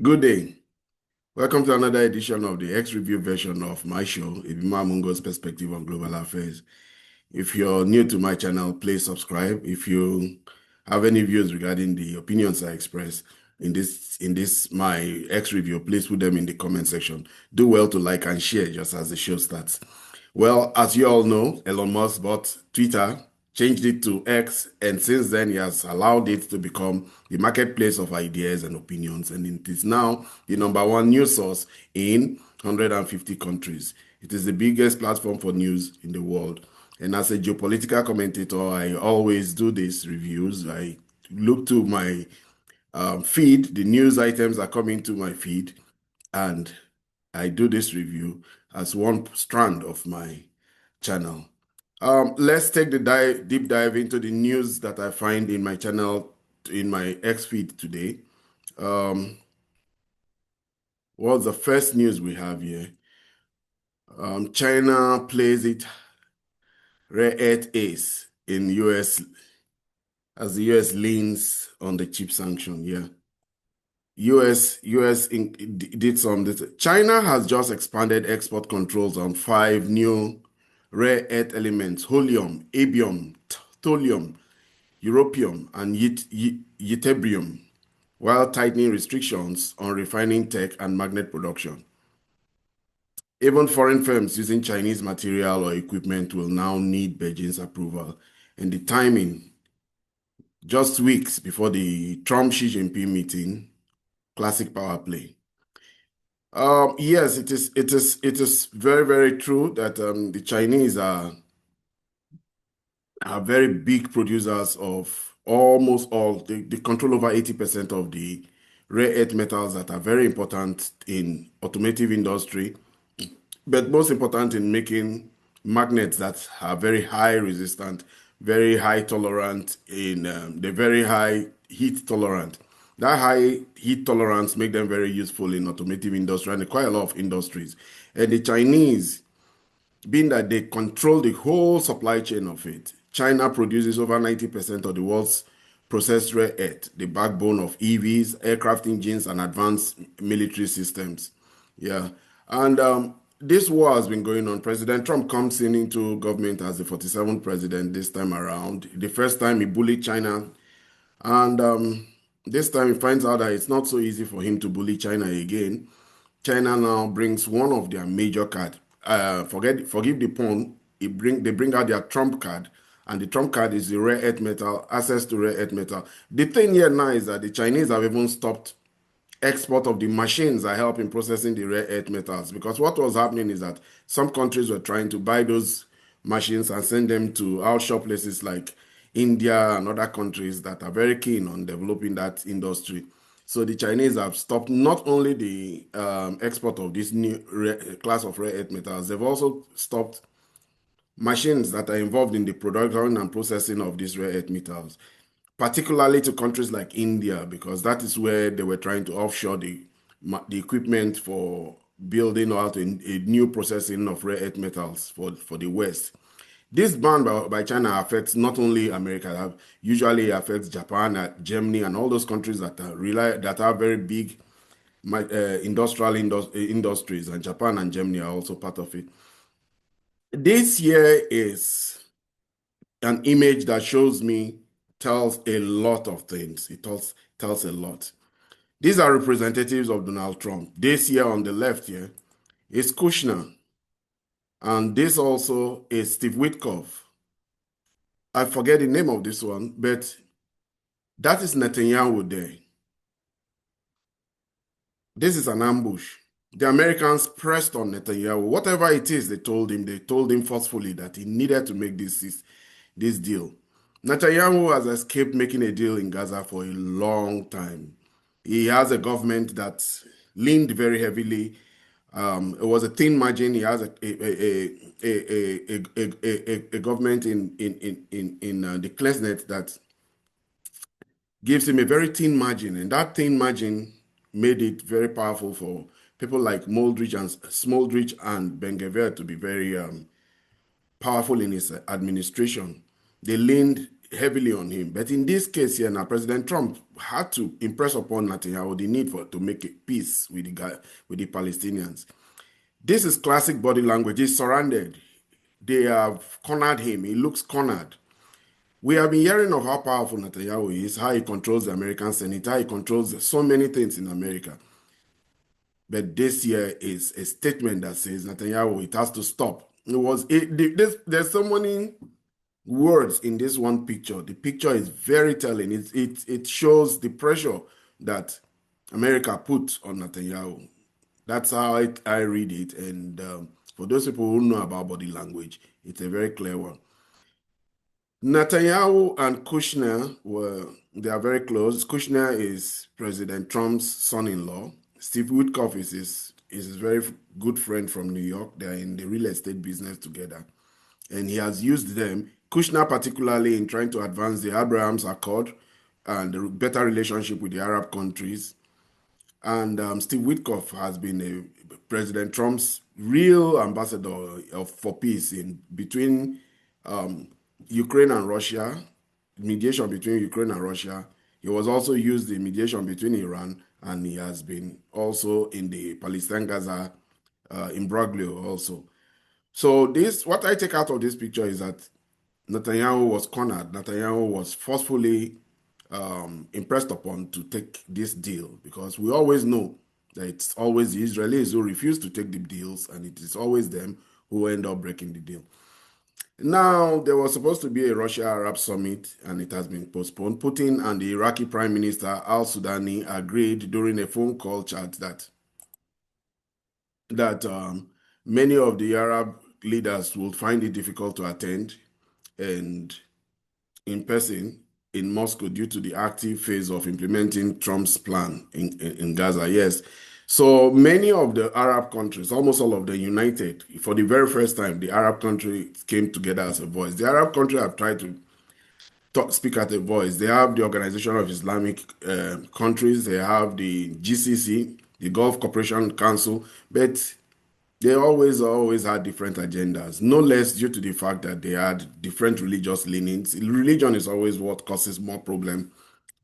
Good day. Welcome to another edition of the X-Review version of my show, Ibima Mungo's Perspective on Global Affairs. If you're new to my channel, please subscribe. If you have any views regarding the opinions I express in this my X-Review, please put them in the comment section. Do well to like and share just as the show starts. Well, as you all know, Elon Musk bought Twitter, changed it to X, and since then he has allowed it to become the marketplace of ideas and opinions, and it is now the #1 news source in 150 countries. It is the biggest platform for news in the world. And as a geopolitical commentator, I always do these reviews. I look to my feed, the news items are coming to my feed, and I do this review as one strand of my channel. Let's take the deep dive into the news that I find in my channel, in my X feed today. What's the first news we have here? China plays it rare earth ace in US as the US leans on the chip sanction. Yeah. Did some. China has just expanded export controls on 5 new rare earth elements: holmium, abium, thallium, europium, and ytterbium, while tightening restrictions on refining tech and magnet production. Even foreign firms using Chinese material or equipment will now need Beijing's approval, and the timing, just weeks before the Trump-Xi Jinping meeting, classic power play. Yes, it is very, very true that the Chinese are very big producers of almost all. They control over 80% of the rare earth metals that are very important in automotive industry, but most important in making magnets that are very high resistant, very high tolerant in they're very high heat tolerant. That high heat tolerance make them very useful in automotive industry and quite a lot of industries. And the Chinese, being that they control the whole supply chain of it, China produces over 90% of the world's processed rare earth, the backbone of EVs, aircraft engines, and advanced military systems. Yeah. And this war has been going on. President Trump comes into government as the 47th president this time around. The first time he bullied China, and this time he finds out that it's not so easy for him to bully China again. China now brings one of their major cards. Forgive the pun. They bring out their Trump card, and the Trump card is the rare earth metal, access to rare earth metal. The thing here now is that the Chinese have even stopped export of the machines that help in processing the rare earth metals, because what was happening is that some countries were trying to buy those machines and send them to outshore places like India and other countries that are very keen on developing that industry. So the Chinese have stopped not only the export of this new class of rare earth metals, they've also stopped machines that are involved in the production and processing of these rare earth metals, particularly to countries like India, because that is where they were trying to offshore the equipment for building out a new processing of rare earth metals for the West. This ban by China affects not only America, usually affects Japan, Germany, and all those countries that are very big industrial industries, and Japan and Germany are also part of it. This year is an image that shows me, tells a lot of things. It tells a lot. These are representatives of Donald Trump. This year on the left here is Kushner. And this also is Steve Witkoff. I forget the name of this one, but that is Netanyahu there. This is an ambush. The Americans pressed on Netanyahu. Whatever it is they told him forcefully that he needed to make this deal. Netanyahu has escaped making a deal in Gaza for a long time. He has a government that leaned very heavily. It was a thin margin. He has a government in the Knesset that gives him a very thin margin, and that thin margin made it very powerful for people like Smoldrich and Ben-Gvir to be very powerful in his administration. They leaned heavily on him. But in this case here now, President Trump had to impress upon Netanyahu the need to make a peace with the Palestinians. This is classic body language. He's surrounded. They have cornered him. He looks cornered. We have been hearing of how powerful Netanyahu is, how he controls the American Senate, how he controls so many things in America. But this year is a statement that says, Netanyahu, it has to stop. There's so many words in this one picture. The picture is very telling. It shows the pressure that America put on Netanyahu. That's how I read it. And for those people who know about body language, it's a very clear one. Netanyahu and Kushner they are very close. Kushner is President Trump's son-in-law. Steve Witkoff is his very good friend from New York. They're in the real estate business together. And he has used them, Kushner particularly, in trying to advance the Abraham's Accord and the better relationship with the Arab countries. And Steve Witkoff has been President Trump's real ambassador for peace between Ukraine and Russia, mediation between Ukraine and Russia. He was also used in mediation between Iran, and he has been also in the Palestine-Gaza imbroglio also. So what I take out of this picture is that Netanyahu was cornered. Netanyahu was forcefully impressed upon to take this deal, because we always know that it's always the Israelis who refuse to take the deals, and it is always them who end up breaking the deal. Now, there was supposed to be a Russia-Arab summit, and it has been postponed. Putin and the Iraqi Prime Minister al-Sudani agreed during a phone call chat that many of the Arab leaders will find it difficult to attend and in person in Moscow due to the active phase of implementing Trump's plan in Gaza. Yes. So many of the Arab countries, almost all of them united. For the very first time, the Arab countries came together as a voice. The Arab countries have tried to speak at a voice. They have the Organization of Islamic Countries. They have the GCC, the Gulf Cooperation Council, but they always had different agendas, no less due to the fact that they had different religious leanings. Religion is always what causes more problem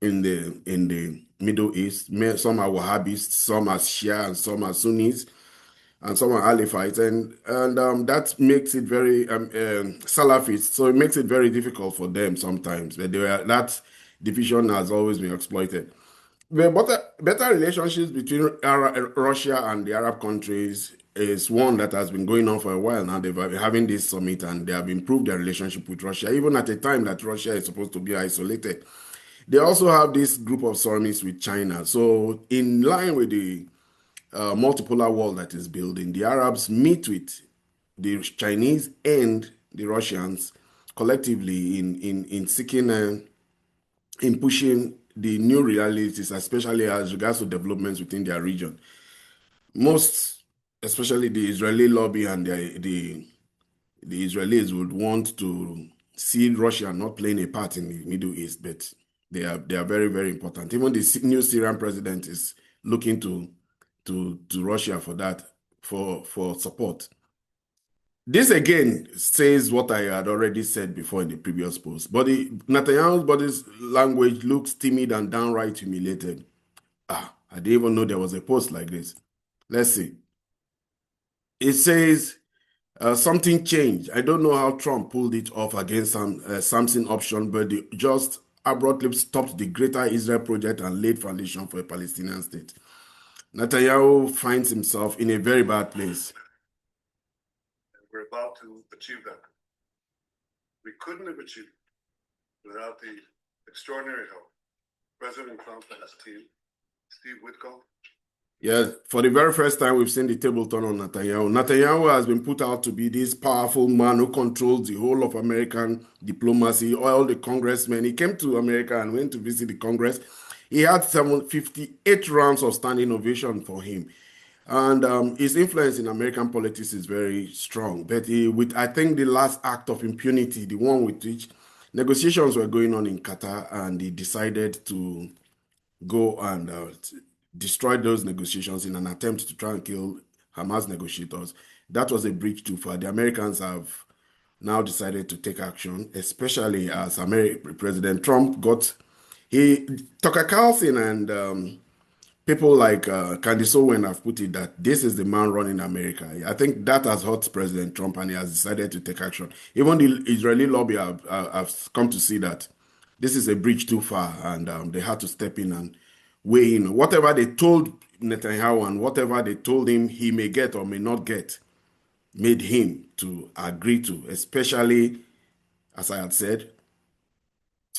in the Middle East. Some are Wahhabists, some are Shia, and some are Sunnis, and some are Alevites, and that makes it very Salafists. So it makes it very difficult for them sometimes. But that division has always been exploited. But better relationships between Russia and the Arab countries is one that has been going on for a while now. They've been having this summit, and they have improved their relationship with Russia, even at a time that Russia is supposed to be isolated. They also have this group of summits with China. So in line with the multipolar world that is building, the Arabs meet with the Chinese and the Russians collectively in seeking in pushing the new realities, especially as regards to developments within their region. Most, especially the Israeli lobby and the Israelis, would want to see Russia not playing a part in the Middle East, but they are very, very important. Even the new Syrian president is looking to Russia for that, for support. This again says what I had already said before in the previous post. Netanyahu's body's language looks timid and downright humiliated. I didn't even know there was a post like this. Let's see. It says, something changed. I don't know how Trump pulled it off against Samson option, but they just abruptly stopped the Greater Israel Project and laid foundation for a Palestinian state. Netanyahu finds himself in a very bad place. We're about to achieve that. We couldn't have achieved it without the extraordinary help. President Trump and his team, Steve Witkoff. Yeah, for the very first time, we've seen the table turn on Netanyahu. Netanyahu has been put out to be this powerful man who controls the whole of American diplomacy, all the congressmen. He came to America and went to visit the Congress. He had 58 rounds of standing ovation for him. And his influence in American politics is very strong. But with, I think, the last act of impunity, the one with which negotiations were going on in Qatar, and he decided to go and destroy those negotiations in an attempt to try and kill Hamas negotiators. That was a breach too far. The Americans have now decided to take action, especially as President Trump Tucker Carlson and people like Candace Owen have put it that this is the man running America. I think that has hurt President Trump and he has decided to take action. Even the Israeli lobby have come to see that this is a bridge too far and they had to step in and weigh in. Whatever they told Netanyahu and whatever they told him he may get or may not get made him to agree to, especially, as I had said,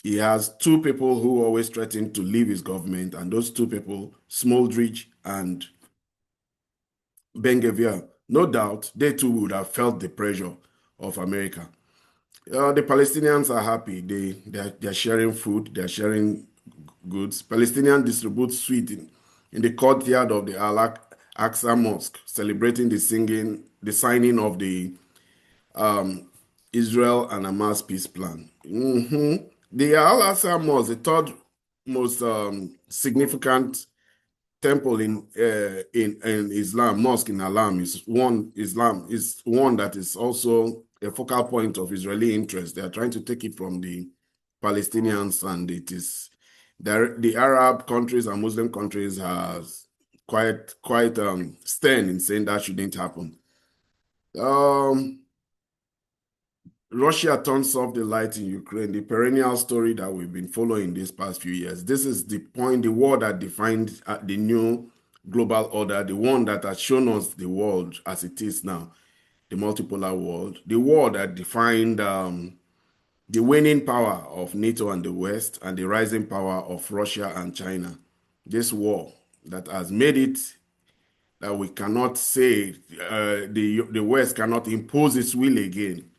he has two people who always threaten to leave his government, and those two people, Smoldrich and Ben-Gvir, no doubt they too would have felt the pressure of America. The Palestinians are happy. They're sharing food, they're sharing goods. Palestinians distribute sweet in the courtyard of the Al-Aqsa Mosque, celebrating the signing of the Israel and Hamas peace plan. The Al-Aqsa Mosque, the third most significant temple in Islam, mosque in Islam is one that is also a focal point of Israeli interest. They are trying to take it from the Palestinians, and it is the Arab countries and Muslim countries has quite stern in saying that shouldn't happen. Russia turns off the light in Ukraine, the perennial story that we've been following these past few years. This is the point, the war that defined the new global order, the one that has shown us the world as it is now, the multipolar world, the war that defined the waning power of NATO and the West and the rising power of Russia and China. This war that has made it that we cannot say the West cannot impose its will again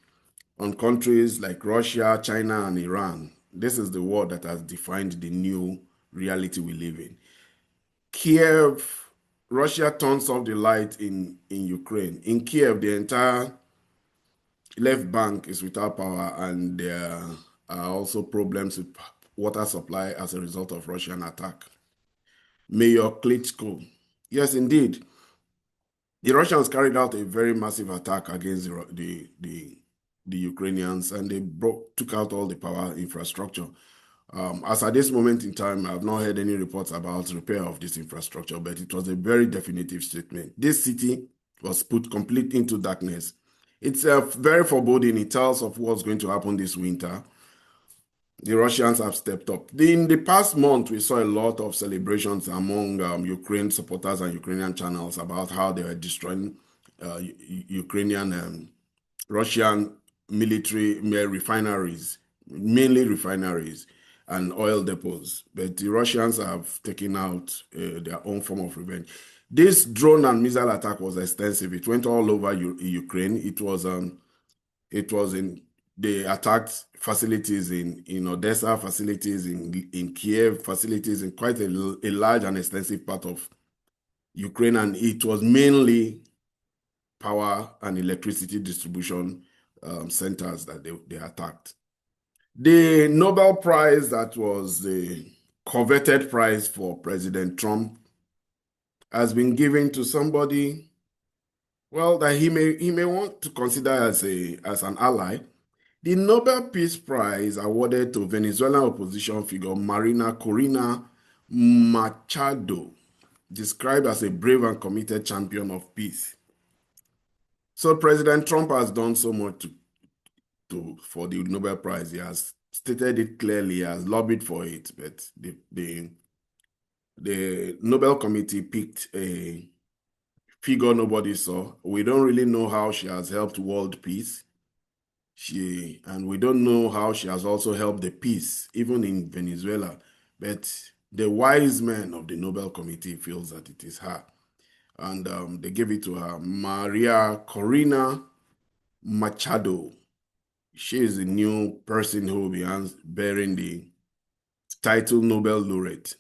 on countries like Russia, China, and Iran. This is the war that has defined the new reality we live in. Kyiv, Russia turns off the light in Ukraine. In Kyiv, the entire left bank is without power, and there are also problems with water supply as a result of Russian attack. Mayor Klitschko. Yes, indeed. The Russians carried out a very massive attack against the Ukrainians, and they took out all the power infrastructure. As at this moment in time, I have not heard any reports about repair of this infrastructure, but it was a very definitive statement. This city was put completely into darkness. It's very foreboding. It tells of what's going to happen this winter. The Russians have stepped up. In the past month, we saw a lot of celebrations among Ukraine supporters and Ukrainian channels about how they were destroying Ukrainian Russian military refineries, mainly refineries and oil depots. But the Russians have taken out their own form of revenge. This drone and missile attack was extensive. It went all over Ukraine. It was in they attacked facilities in Odessa, facilities in Kiev, facilities in quite a large and extensive part of Ukraine, and it was mainly power and electricity distribution centers that they attacked. The Nobel Prize, that was the coveted prize for President Trump, has been given to somebody, well, that he may want to consider as an ally. The Nobel Peace Prize awarded to Venezuelan opposition figure María Corina Machado, described as a brave and committed champion of peace. So President Trump has done so much for the Nobel Prize. He has stated it clearly, he has lobbied for it, but the Nobel Committee picked a figure nobody saw. We don't really know how she has helped world peace. And we don't know how she has also helped the peace, even in Venezuela. But the wise man of the Nobel Committee feels that it is her. And they gave it to her, María Corina Machado. She is the new person who will be bearing the title Nobel laureate.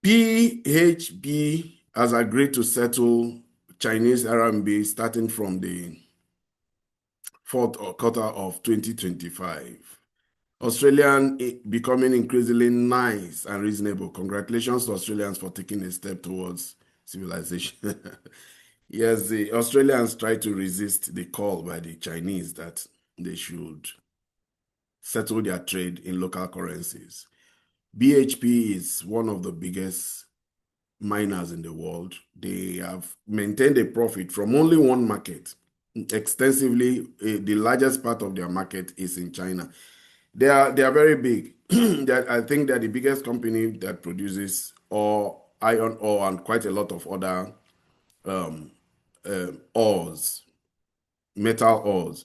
PHB has agreed to settle Chinese RMB starting from the fourth quarter of 2025. Australian becoming increasingly nice and reasonable. Congratulations to Australians for taking a step towards civilization. Yes, the Australians try to resist the call by the Chinese that they should settle their trade in local currencies. BHP is one of the biggest miners in the world. They have maintained a profit from only one market extensively. The largest part of their market is in China. They are very big. I think they're the biggest company that produces ore, iron ore, and quite a lot of other ores, metal ores.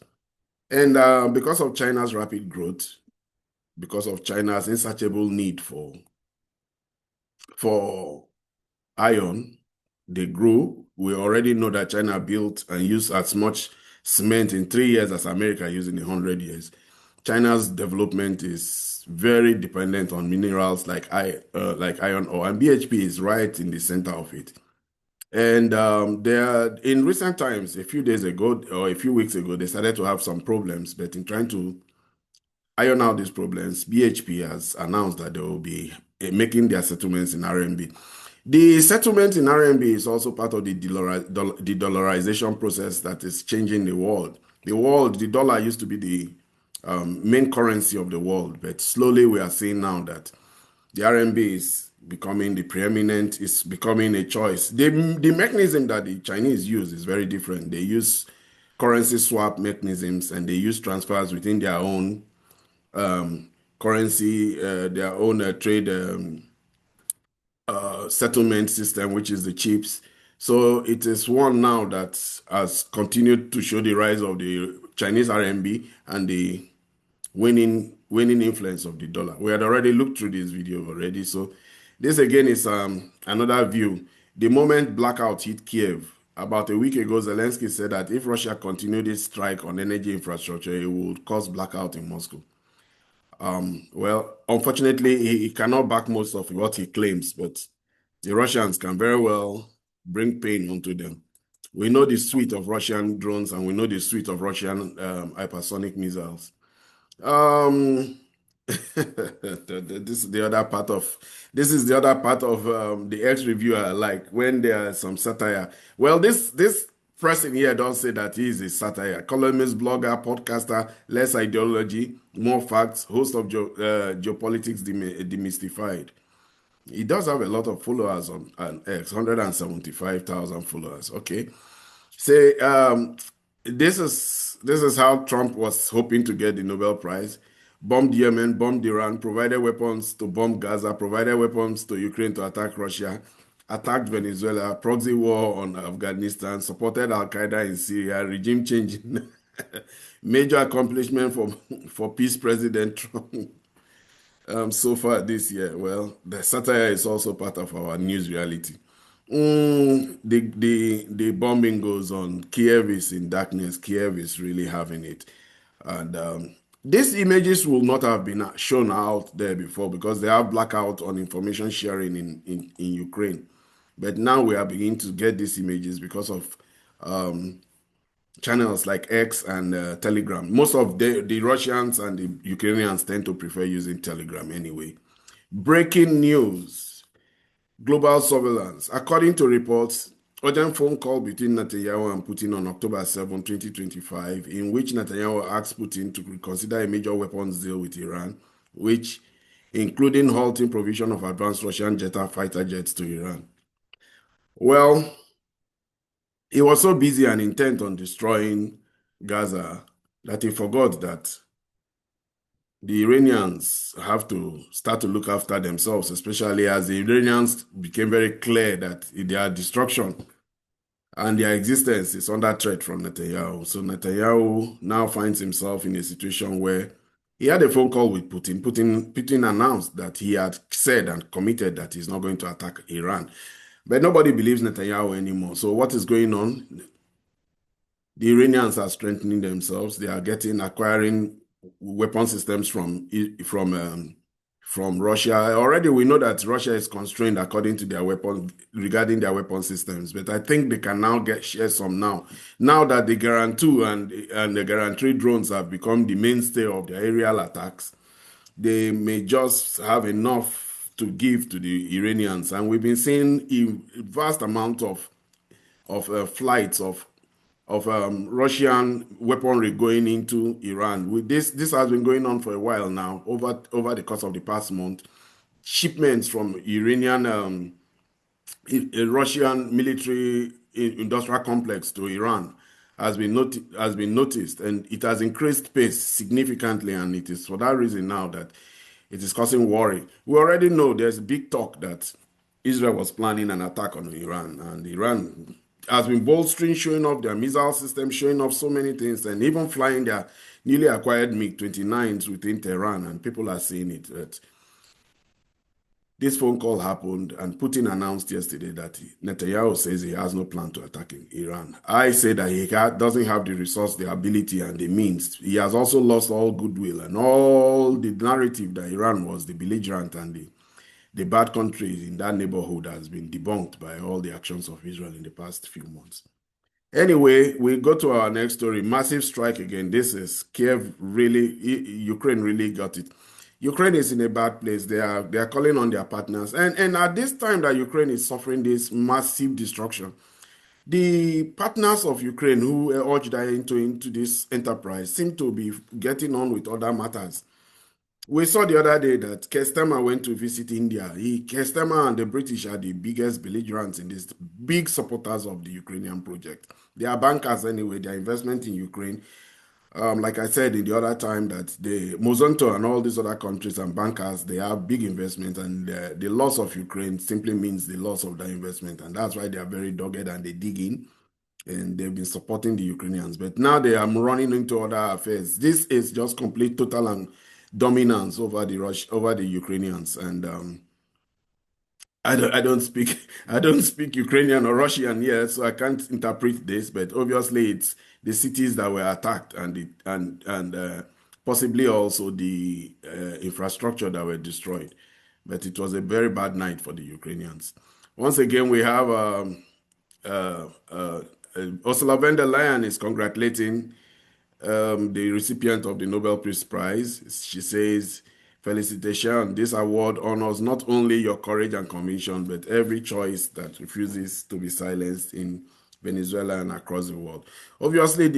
And because of China's rapid growth, because of China's insatiable need for iron, they grew. We already know that China built and used as much cement in 3 years as America used in 100 years. China's development is very dependent on minerals like iron ore, and BHP is right in the center of it. And there, in recent times, a few days ago or a few weeks ago, they started to have some problems. But in trying to iron out these problems, BHP has announced that they will be making their settlements in RMB. The settlement in RMB is also part of the de-dollarization process that is changing the world. The dollar used to be the main currency of the world, but slowly we are seeing now that the RMB is becoming the preeminent, is becoming a choice. The mechanism that the Chinese use is very different. They use currency swap mechanisms and they use transfers within their own currency, their own trade settlement system, which is the chips. So it is one now that has continued to show the rise of the Chinese RMB and the winning influence of the dollar. We had already looked through this video already. So this again is another view. The moment blackout hit Kyiv, about a week ago, Zelensky said that if Russia continued its strike on energy infrastructure, it would cause blackout in Moscow. Well, unfortunately, he cannot back most of what he claims, but the Russians can very well bring pain onto them. We know the suite of Russian drones and we know the suite of Russian hypersonic missiles. Um, this is the other part of the X reviewer, like when there's some satire. Well, this person here does say that he is a satire, columnist, blogger, podcaster, less ideology, more facts, host of geopolitics demystified. He does have a lot of followers on X, 175,000 followers. Okay. Say this is how Trump was hoping to get the Nobel Prize. Bombed Yemen, bombed Iran, provided weapons to bomb Gaza, provided weapons to Ukraine to attack Russia, attacked Venezuela, proxy war on Afghanistan, supported Al Qaeda in Syria, regime change. Major accomplishment for peace President Trump so far this year. Well, the satire is also part of our news reality. The bombing goes on. Kiev is in darkness. Kiev is really having it. And these images will not have been shown out there before because they have blackout on information sharing in Ukraine. But now we are beginning to get these images because of channels like X and Telegram. Most of the Russians and the Ukrainians tend to prefer using Telegram anyway. Breaking news. Global surveillance. According to reports, urgent phone call between Netanyahu and Putin on October 7, 2025, in which Netanyahu asked Putin to reconsider a major weapons deal with Iran, which including halting provision of advanced Russian fighter jets to Iran. Well, he was so busy and intent on destroying Gaza that he forgot that the Iranians have to start to look after themselves, especially as the Iranians became very clear that their destruction and their existence is under threat from Netanyahu. So Netanyahu now finds himself in a situation where he had a phone call with Putin. Putin announced that he had said and committed that he's not going to attack Iran. But nobody believes Netanyahu anymore. So what is going on? The Iranians are strengthening themselves. They are acquiring weapon systems from Russia. Already we know that Russia is constrained according to their regarding their weapon systems, but I think they can now share some now. Now that the Guarantoo and the Guarantee drones have become the mainstay of their aerial attacks, they may just have enough to give to the Iranians. And we've been seeing a vast amount of flights of Russian weaponry going into Iran. With this has been going on for a while now, over the course of the past month. Shipments from Iranian a Russian military industrial complex to Iran has been noticed, and it has increased pace significantly, and it is for that reason now that it is causing worry. We already know there's big talk that Israel was planning an attack on Iran, and Iran has been bolstering, showing off their missile system, showing off so many things, and even flying their newly acquired MiG-29s within Tehran, and people are seeing it. That this phone call happened, and Putin announced yesterday that Netanyahu says he has no plan to attack Iran. I say that he doesn't have the resource, the ability, and the means. He has also lost all goodwill, and all the narrative that Iran was the belligerent and the bad country in that neighborhood has been debunked by all the actions of Israel in the past few months. Anyway, we go to our next story. Massive strike again. This is Kiev really, Ukraine really got it. Ukraine is in a bad place. They are calling on their partners. And at this time that Ukraine is suffering this massive destruction, the partners of Ukraine who urged them into this enterprise seem to be getting on with other matters. We saw the other day that Kestama went to visit India. Kestama and the British are the biggest belligerents in this, big supporters of the Ukrainian project. They are bankers anyway, their investment in Ukraine. Like I said in the other time, that the Monsanto and all these other countries and bankers, they have big investments, and the loss of Ukraine simply means the loss of that investment. And that's why they are very dogged and they dig in, and they've been supporting the Ukrainians. But now they are running into other affairs. This is just complete total and dominance over the Ukrainians. And I don't speak I don't speak Ukrainian or Russian yet, so I can't interpret this. But obviously, it's the cities that were attacked, and possibly also the infrastructure that were destroyed. But it was a very bad night for the Ukrainians. Once again, we have uh, uh, Ursula von der Leyen is congratulating the recipient of the Nobel Peace Prize. She says, "Felicitation, this award honors not only your courage and conviction, but every choice that refuses to be silenced in Venezuela and across the world." Obviously,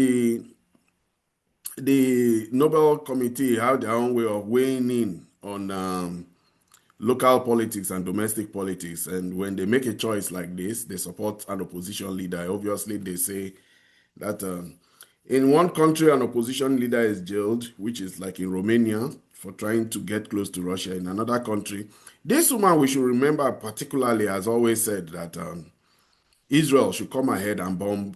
the Nobel Committee have their own way of weighing in on local politics and domestic politics. And when they make a choice like this, they support an opposition leader. Obviously, they say that in one country, an opposition leader is jailed, which is like in Romania, for trying to get close to Russia. In another country, this woman, we should remember particularly, has always said that Israel should come ahead and bomb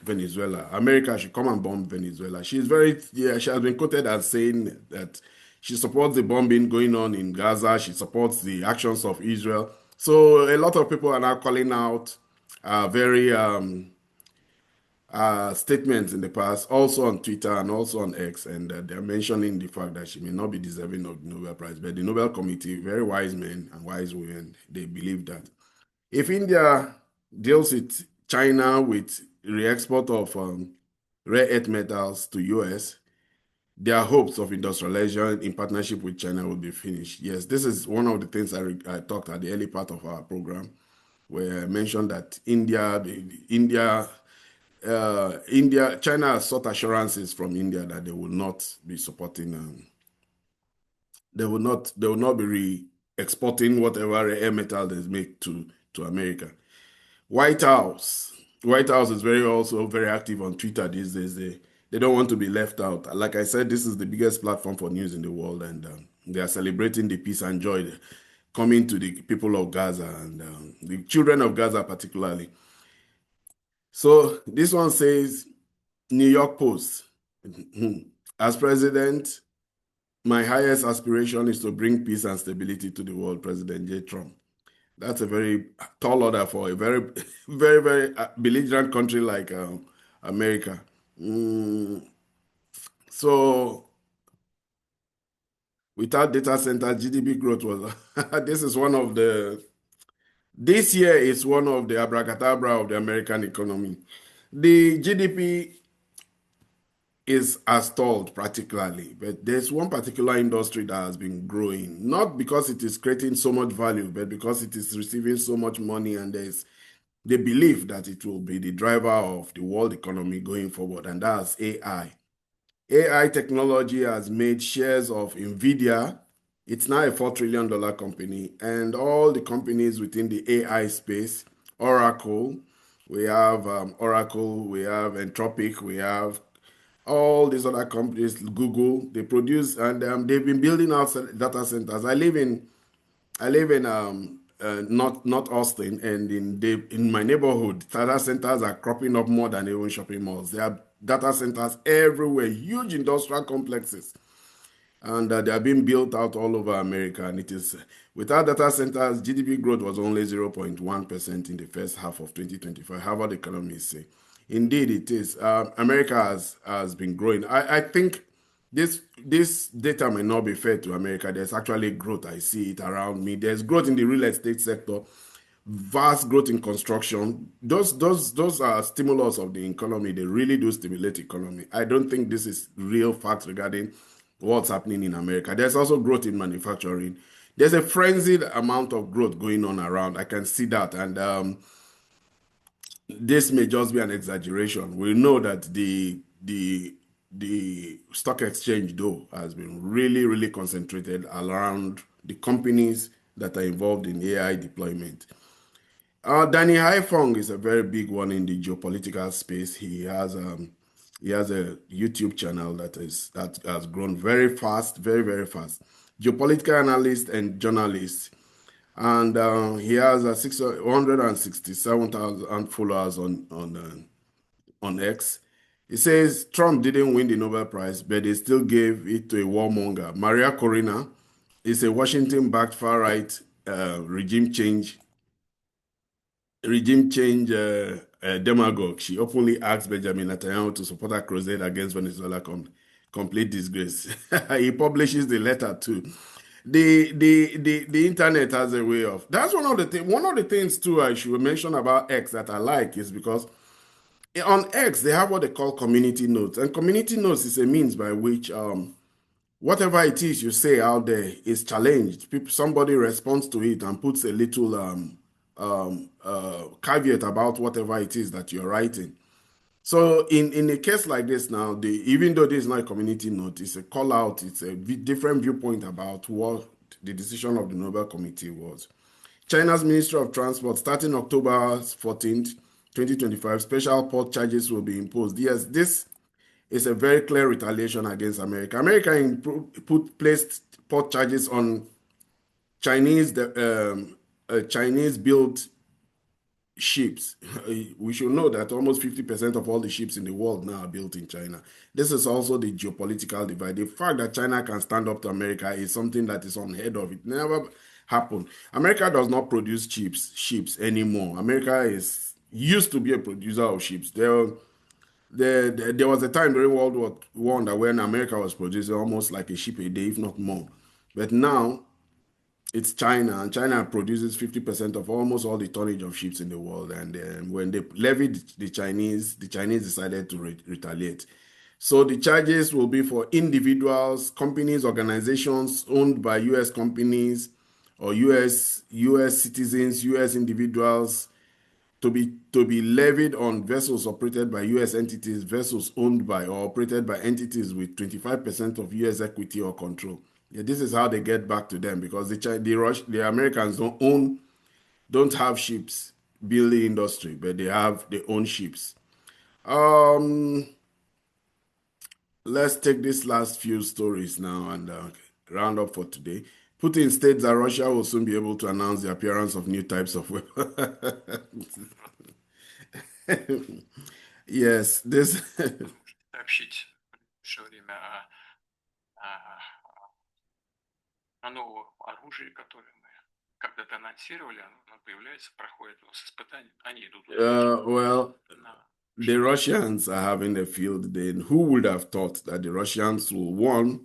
Venezuela. America should come and bomb Venezuela. She has been quoted as saying that she supports the bombing going on in Gaza. She supports the actions of Israel. So a lot of people are now calling out very statements in the past, also on Twitter and also on X, and they're mentioning the fact that she may not be deserving of the Nobel Prize. But the Nobel Committee, very wise men and wise women, they believe that if India deals with China with re-export of rare earth metals to US, their hopes of industrialization in partnership with China will be finished. Yes, this is one of the things I talked at the early part of our program, where I mentioned that China has sought assurances from India that they will not be supporting, they will not be exporting whatever rare metal they make to America. White House, White House is also very active on Twitter these days. They don't want to be left out. Like I said, this is the biggest platform for news in the world, and they are celebrating the peace and joy coming to the people of Gaza and the children of Gaza particularly. So this one says, New York Post, as president, my highest aspiration is to bring peace and stability to the world, President J. Trump. That's a very tall order for a very, very belligerent country like America. So without data center, GDP growth was, this is one of the, this year is one of the abracadabra of the American economy. The GDP is stalled practically, but there's one particular industry that has been growing, not because it is creating so much value, but because it is receiving so much money, and there's they believe that it will be the driver of the world economy going forward, and that's AI. AI technology has made shares of NVIDIA. It's now a $4 trillion company, and all the companies within the AI space, Oracle, we have Oracle, we have Anthropic, we have all these other companies, Google, they produce, and they've been building out data centers. I live in North Austin, and in my neighborhood, data centers are cropping up more than even shopping malls. There are data centers everywhere, huge industrial complexes, and they are being built out all over America. And it is without data centers, GDP growth was only 0.1% in the first half of 2025. Harvard economists say, indeed, it is. America has been growing. I think this data may not be fair to America. There's actually growth. I see it around me. There's growth in the real estate sector, vast growth in construction. Those are stimulus of the economy. They really do stimulate economy. I don't think this is real facts regarding what's happening in America. There's also growth in manufacturing. There's a frenzied amount of growth going on around. I can see that, and this may just be an exaggeration. We know that the stock exchange, though, has been really concentrated around the companies that are involved in AI deployment. Danny Haifong is a very big one in the geopolitical space. He has a YouTube channel that has grown very fast, very fast. Geopolitical analyst and journalist, and he has 667,000 followers on X. He says Trump didn't win the Nobel Prize, but they still gave it to a warmonger. Maria Corina is a Washington-backed far-right regime change demagogue. She openly asked Benjamin Netanyahu to support her crusade against Venezuela complete disgrace. He publishes the letter too. The internet has a way of, that's one of the things too I should mention about X that I like is because on X they have what they call community notes, and community notes is a means by which whatever it is you say out there is challenged. Somebody responds to it and puts a little caveat about whatever it is that you're writing. So in a case like this now, even though this is not a community note, it's a call out, it's a different viewpoint about what the decision of the Nobel Committee was. China's Ministry of Transport, starting October 14th, 2025, special port charges will be imposed. Yes, this is a very clear retaliation against America. America placed port charges on Chinese-built ships. We should know that almost 50% of all the ships in the world now are built in China. This is also the geopolitical divide. The fact that China can stand up to America is something that is unheard of. It never happened. America does not produce ships anymore. America used to be a producer of ships. There was a time during World War I that when America was producing almost like a ship a day, if not more. But now it's China, and China produces 50% of almost all the tonnage of ships in the world. And when they levied the Chinese decided to retaliate. So the charges will be for individuals, companies, organizations owned by U.S. companies or U.S. citizens, U.S. individuals, to be levied on vessels operated by U.S. entities, vessels owned by or operated by entities with 25% of U.S. equity or control. Yeah, this is how they get back to them because the Americans don't have ships building industry, but they own ships. Let's take these last few stories now and round up for today. Putin states that Russia will soon be able to announce the appearance of new types of weapons. Yes, this. Сообщить в наше время о новом оружии, которое мы когда-то анонсировали, оно появляется, проходит с испытаний, они идут. Well, the Russians are having a field day. Who would have thought that the Russians will,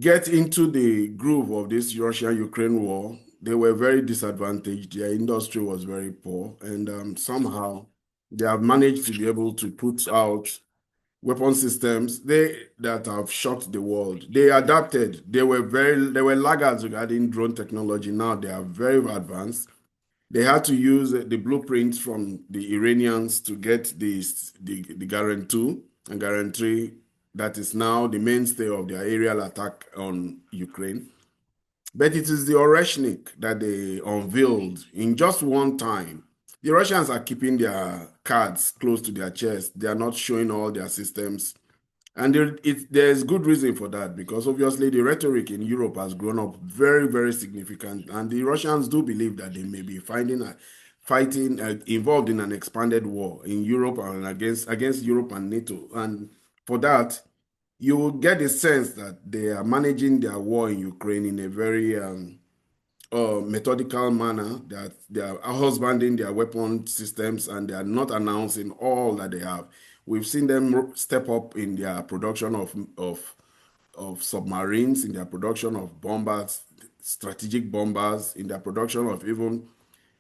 get into the groove of this Russia-Ukraine war? They were very disadvantaged. Their industry was very poor, and somehow they have managed to be able to put out weapon systems that have shocked the world. They adapted. They were laggards regarding drone technology. Now they are very advanced. They had to use the blueprints from the Iranians to get the guarantee that is now the mainstay of their aerial attack on Ukraine. But it is the Oreshnik that they unveiled in just one time. The Russians are keeping their cards close to their chest. They are not showing all their systems. And there's good reason for that because obviously the rhetoric in Europe has grown up very, very significant. And the Russians do believe that they may be fighting involved in an expanded war in Europe and against Europe and NATO. And for that, you will get a sense that they are managing their war in Ukraine in a very methodical manner, that they are husbanding their weapon systems and they are not announcing all that they have. We've seen them step up in their production of submarines, in their production of bombers, strategic bombers, in their production of even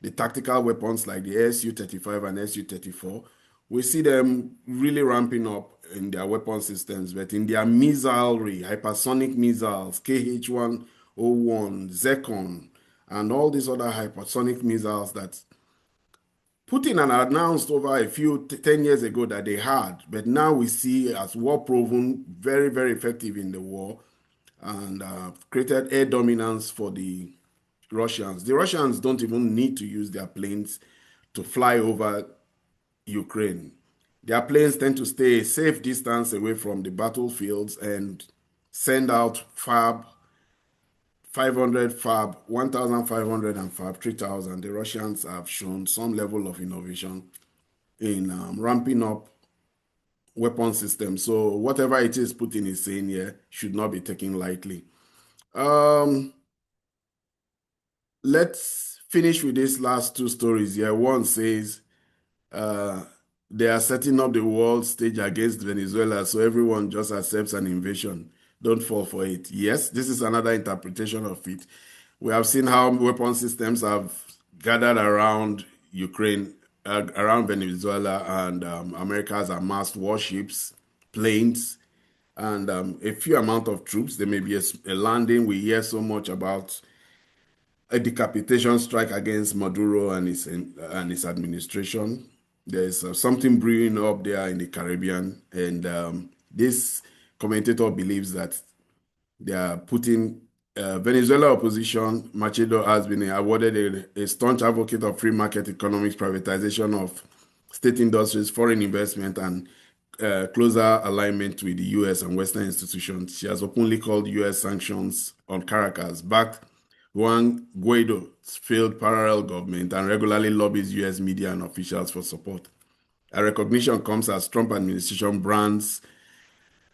the tactical weapons like the Su-35 and Su-34. We see them really ramping up in their weapon systems, but in their missilery, hypersonic missiles, KH-101, Zircon, and all these other hypersonic missiles that Putin had announced over 10 years ago that they had, but now we see as war proven, very, very effective in the war, and created air dominance for the Russians. The Russians don't even need to use their planes to fly over Ukraine. Their planes tend to stay a safe distance away from the battlefields and send out 500 FAB, 1,500 and FAB 3,000. The Russians have shown some level of innovation in ramping up weapon systems. So whatever it is Putin is saying here should not be taken lightly. Let's finish with these last two stories here. One says they are setting up the world stage against Venezuela, so everyone just accepts an invasion. Don't fall for it. Yes, this is another interpretation of it. We have seen how weapon systems have gathered around Ukraine, around Venezuela, and America has amassed warships, planes, and a few amount of troops. There may be a landing. We hear so much about a decapitation strike against Maduro and his administration. There's something brewing up there in the Caribbean, and this commentator believes that they are putting Venezuela opposition. Machado has been awarded a staunch advocate of free market economics, privatization of state industries, foreign investment, and closer alignment with the U.S. and Western institutions. She has openly called U.S. sanctions on Caracas, backed Juan Guaido's failed parallel government, and regularly lobbies U.S. media and officials for support. A recognition comes as Trump administration brands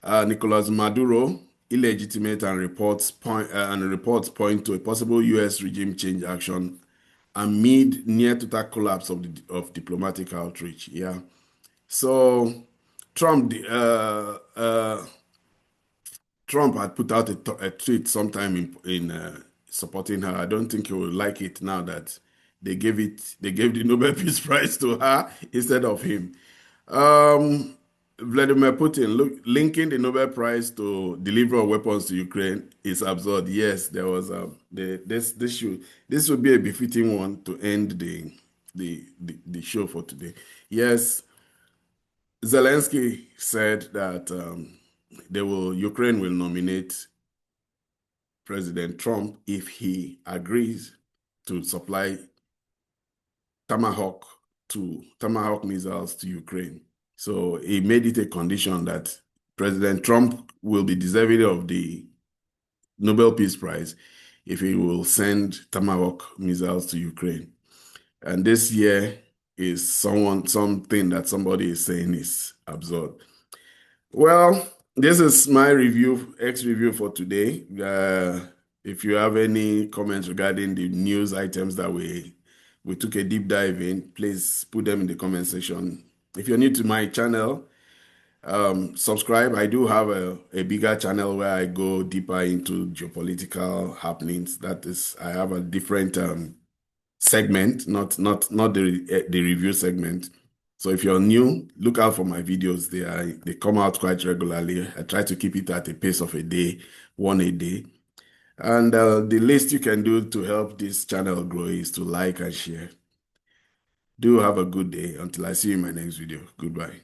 Nicolas Maduro illegitimate, and reports point to a possible U.S. regime change action amid near total collapse of diplomatic outreach. Yeah, so Trump Trump had put out a tweet sometime in supporting her. I don't think he will like it now that they gave the Nobel Peace Prize to her instead of him. Vladimir Putin linking the Nobel Prize to delivery of weapons to Ukraine is absurd. Yes, there was this would be a befitting one to end the show for today. Yes, Zelensky said that Ukraine will nominate President Trump if he agrees to supply Tomahawk missiles to Ukraine. So he made it a condition that President Trump will be deserving of the Nobel Peace Prize if he will send Tomahawk missiles to Ukraine. And this year is something that somebody is saying is absurd. Well, this is my review for today. If you have any comments regarding the news items that we took a deep dive in, please put them in the comment section. If you're new to my channel, subscribe. I do have a bigger channel where I go deeper into geopolitical happenings. That is, I have a different segment, not the review segment. So if you're new, look out for my videos. They come out quite regularly. I try to keep it at a pace of one a day. And the least you can do to help this channel grow is to like and share. Do have a good day. Until I see you in my next video. Goodbye.